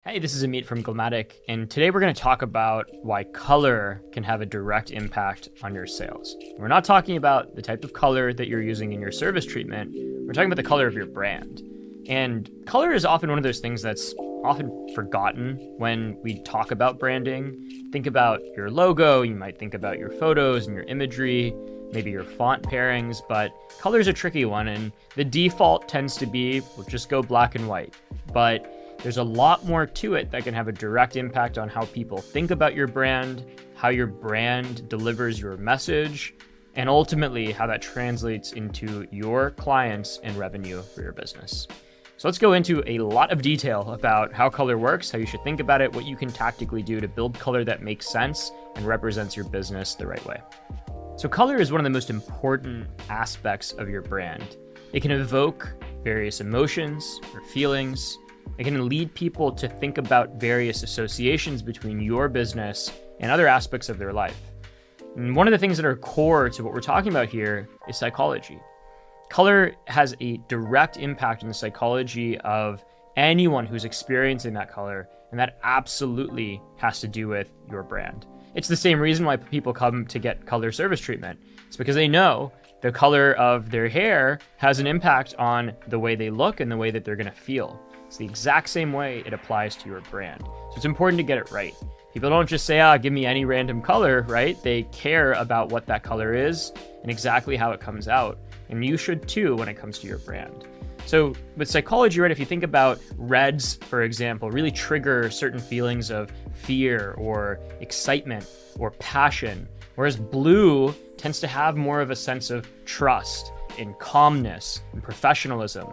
Hey, this is Ameet from Glammatic, and today we're going to talk about why color can have a direct impact on your sales. We're not talking about the type of color that you're using in your service treatment, we're talking about the color of your brand. And color is often one of those things that's often forgotten when we talk about branding. Think about your logo, you might think about your photos and your imagery, maybe your font pairings, but color is a tricky one, and the default tends to be, we'll just go black and white. But there's a lot more to it that can have a direct impact on how people think about your brand, how your brand delivers your message, and ultimately how that translates into your clients and revenue for your business. So let's go into a lot of detail about how color works, how you should think about it, what you can tactically do to build color that makes sense and represents your business the right way. So color is one of the most important aspects of your brand. It can evoke various emotions or feelings. It can lead people to think about various associations between your business and other aspects of their life. And one of the things that are core to what we're talking about here is psychology. Color has a direct impact on the psychology of anyone who's experiencing that color, and that absolutely has to do with your brand. It's the same reason why people come to get color service treatment. It's because they know the color of their hair has an impact on the way they look and the way that they're going to feel. It's the exact same way it applies to your brand. So it's important to get it right. People don't just say, give me any random color, right? They care about what that color is and exactly how it comes out. And you should too when it comes to your brand. So with psychology, right, if you think about reds, for example, really trigger certain feelings of fear or excitement or passion, whereas blue tends to have more of a sense of trust and calmness and professionalism.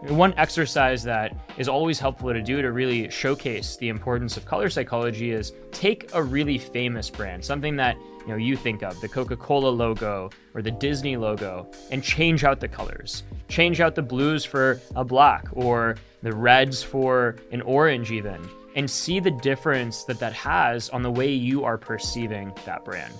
One exercise that is always helpful to do to really showcase the importance of color psychology is take a really famous brand, something that you think of, the Coca-Cola logo or the Disney logo, and change out the colors. Change out the blues for a black or the reds for an orange even, and see the difference that has on the way you are perceiving that brand.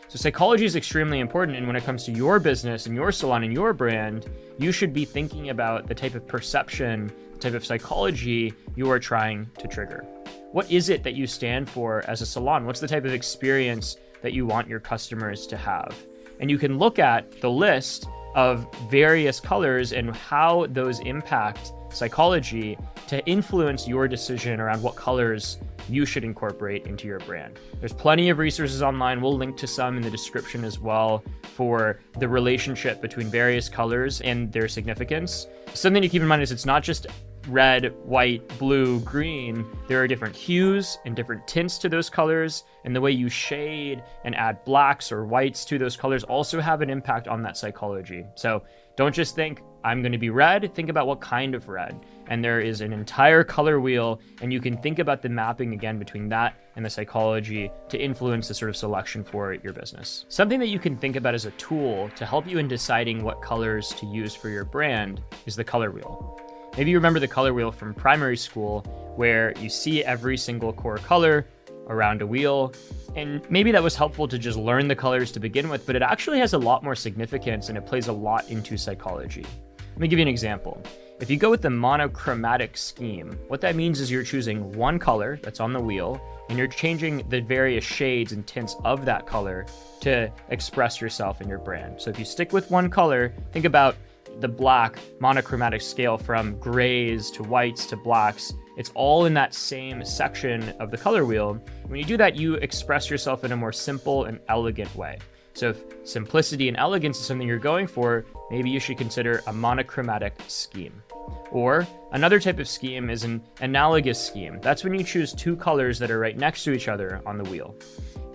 So psychology is extremely important, and when it comes to your business and your salon and your brand, you should be thinking about the type of perception, the type of psychology you are trying to trigger. What is it that you stand for as a salon? What's the type of experience that you want your customers to have? And you can look at the list of various colors and how those impact psychology to influence your decision around what colors you should incorporate into your brand. There's plenty of resources online. We'll link to some in the description as well for the relationship between various colors and their significance. Something to keep in mind is it's not just red, white, blue, green. There are different hues and different tints to those colors, and the way you shade and add blacks or whites to those colors also have an impact on that psychology. So don't just think, I'm going to be red, think about what kind of red. And there is an entire color wheel, and you can think about the mapping again between that and the psychology to influence the sort of selection for your business. Something that you can think about as a tool to help you in deciding what colors to use for your brand is the color wheel. Maybe you remember the color wheel from primary school where you see every single core color around a wheel. And maybe that was helpful to just learn the colors to begin with, but it actually has a lot more significance and it plays a lot into psychology. Let me give you an example. If you go with the monochromatic scheme, what that means is you're choosing one color that's on the wheel and you're changing the various shades and tints of that color to express yourself and your brand. So if you stick with one color, think about the black monochromatic scale from grays to whites to blacks. It's all in that same section of the color wheel. When you do that, you express yourself in a more simple and elegant way. So if simplicity and elegance is something you're going for, maybe you should consider a monochromatic scheme. Or another type of scheme is an analogous scheme. That's when you choose two colors that are right next to each other on the wheel.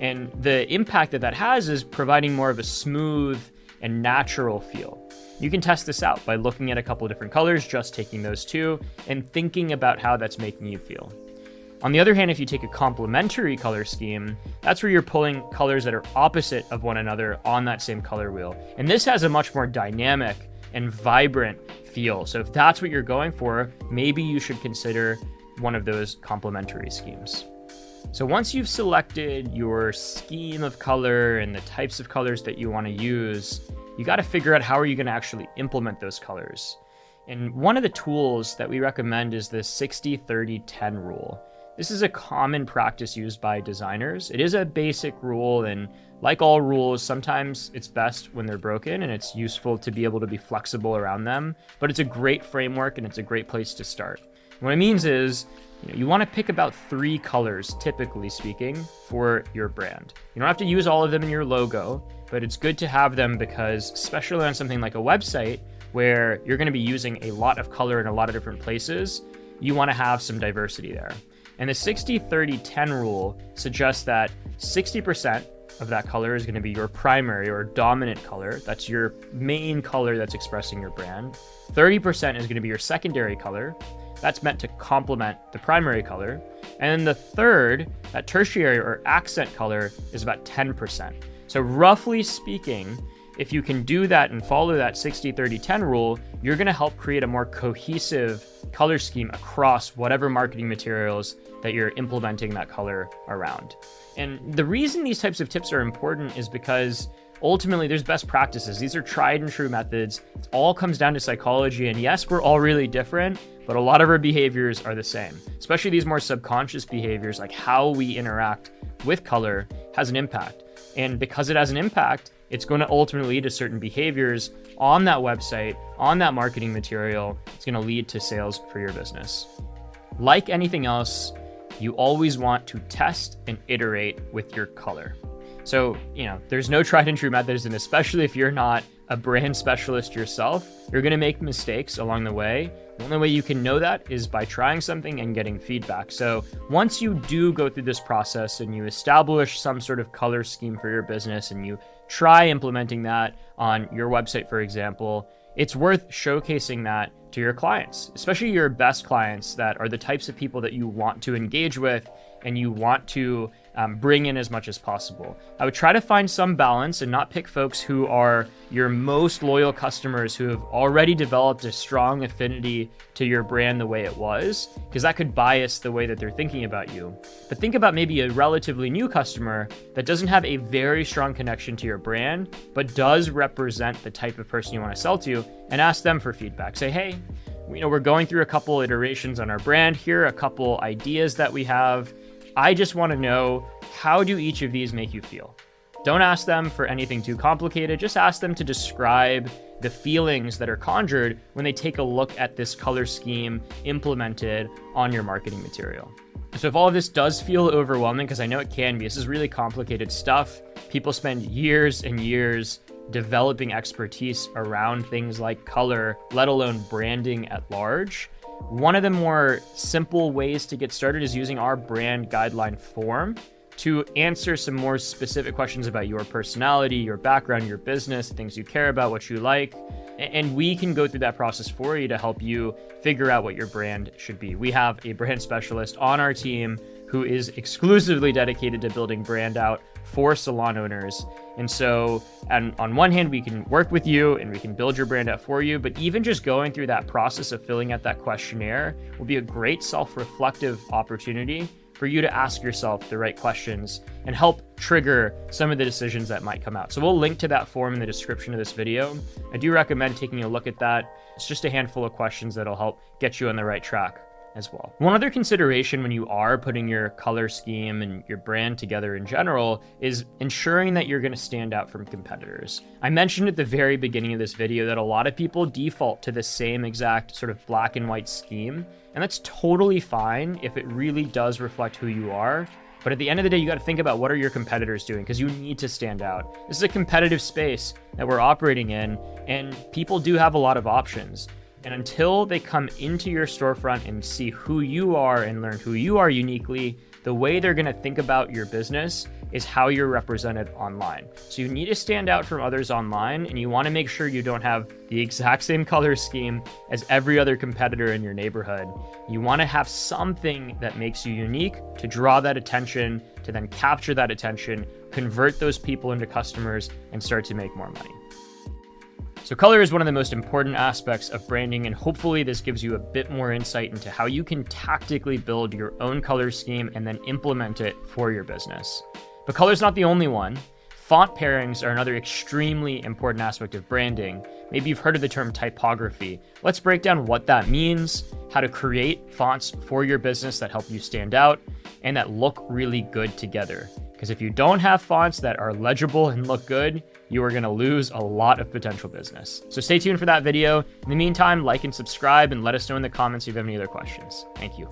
And the impact that has is providing more of a smooth and natural feel. You can test this out by looking at a couple of different colors, just taking those two, and thinking about how that's making you feel. On the other hand, if you take a complementary color scheme, that's where you're pulling colors that are opposite of one another on that same color wheel. And this has a much more dynamic and vibrant feel. So if that's what you're going for, maybe you should consider one of those complementary schemes. So once you've selected your scheme of color and the types of colors that you want to use, you got to figure out how are you going to actually implement those colors. And one of the tools that we recommend is the 60-30-10 rule. This is a common practice used by designers. It is a basic rule, and like all rules, sometimes it's best when they're broken, and it's useful to be able to be flexible around them, but it's a great framework and it's a great place to start. What it means is, you want to pick about 3 colors, typically speaking, for your brand. You don't have to use all of them in your logo, but it's good to have them because, especially on something like a website, where you're going to be using a lot of color in a lot of different places, you want to have some diversity there. And the 60-30-10 rule suggests that 60% of that color is going to be your primary or dominant color. That's your main color that's expressing your brand. 30% is going to be your secondary color. That's meant to complement the primary color. And then the third, that tertiary or accent color, is about 10%. So roughly speaking, if you can do that and follow that 60-30-10 rule, you're going to help create a more cohesive color scheme across whatever marketing materials that you're implementing that color around. And the reason these types of tips are important is because ultimately there's best practices. These are tried and true methods. It all comes down to psychology. And yes, we're all really different, but a lot of our behaviors are the same, especially these more subconscious behaviors, like how we interact with color has an impact. And because it has an impact, it's going to ultimately lead to certain behaviors on that website, on that marketing material. It's going to lead to sales for your business. Like anything else, you always want to test and iterate with your color. So, there's no tried and true methods, and especially if you're not a brand specialist yourself, you're going to make mistakes along the way. The only way you can know that is by trying something and getting feedback. So once you do go through this process and you establish some sort of color scheme for your business and you try implementing that on your website, for example, it's worth showcasing that to your clients, especially your best clients that are the types of people that you want to engage with and you want to bring in as much as possible. I would try to find some balance and not pick folks who are your most loyal customers who have already developed a strong affinity to your brand the way it was, because that could bias the way that they're thinking about you. But think about maybe a relatively new customer that doesn't have a very strong connection to your brand, but does represent the type of person you want to sell to, and ask them for feedback. Say, hey, we're going through a couple iterations on our brand here, a couple ideas that we have. I just want to know, how do each of these make you feel? Don't ask them for anything too complicated. Just ask them to describe the feelings that are conjured when they take a look at this color scheme implemented on your marketing material. So if all of this does feel overwhelming, because I know it can be, this is really complicated stuff. People spend years and years developing expertise around things like color, let alone branding at large. One of the more simple ways to get started is using our brand guideline form to answer some more specific questions about your personality, your background, your business, things you care about, what you like. And we can go through that process for you to help you figure out what your brand should be. We have a brand specialist on our team who is exclusively dedicated to building brand out for salon owners. And so, and on one hand, we can work with you and we can build your brand out for you, but even just going through that process of filling out that questionnaire will be a great self-reflective opportunity for you to ask yourself the right questions and help trigger some of the decisions that might come out. So we'll link to that form in the description of this video. I do recommend taking a look at that. It's just a handful of questions that'll help get you on the right track as well. One other consideration when you are putting your color scheme and your brand together in general is ensuring that you're going to stand out from competitors. I mentioned at the very beginning of this video that a lot of people default to the same exact sort of black and white scheme, and that's totally fine if it really does reflect who you are. But at the end of the day, you got to think about what are your competitors doing, because you need to stand out. This is a competitive space that we're operating in, and people do have a lot of options. And until they come into your storefront and see who you are and learn who you are uniquely, the way they're going to think about your business is how you're represented online. So you need to stand out from others online, and you want to make sure you don't have the exact same color scheme as every other competitor in your neighborhood. You want to have something that makes you unique to draw that attention, to then capture that attention, convert those people into customers, and start to make more money. So color is one of the most important aspects of branding, and hopefully this gives you a bit more insight into how you can tactically build your own color scheme and then implement it for your business. But color is not the only one. Font pairings are another extremely important aspect of branding. Maybe you've heard of the term typography. Let's break down what that means, how to create fonts for your business that help you stand out and that look really good together. Because if you don't have fonts that are legible and look good, you are going to lose a lot of potential business. So stay tuned for that video. In the meantime, like and subscribe and let us know in the comments if you have any other questions. Thank you.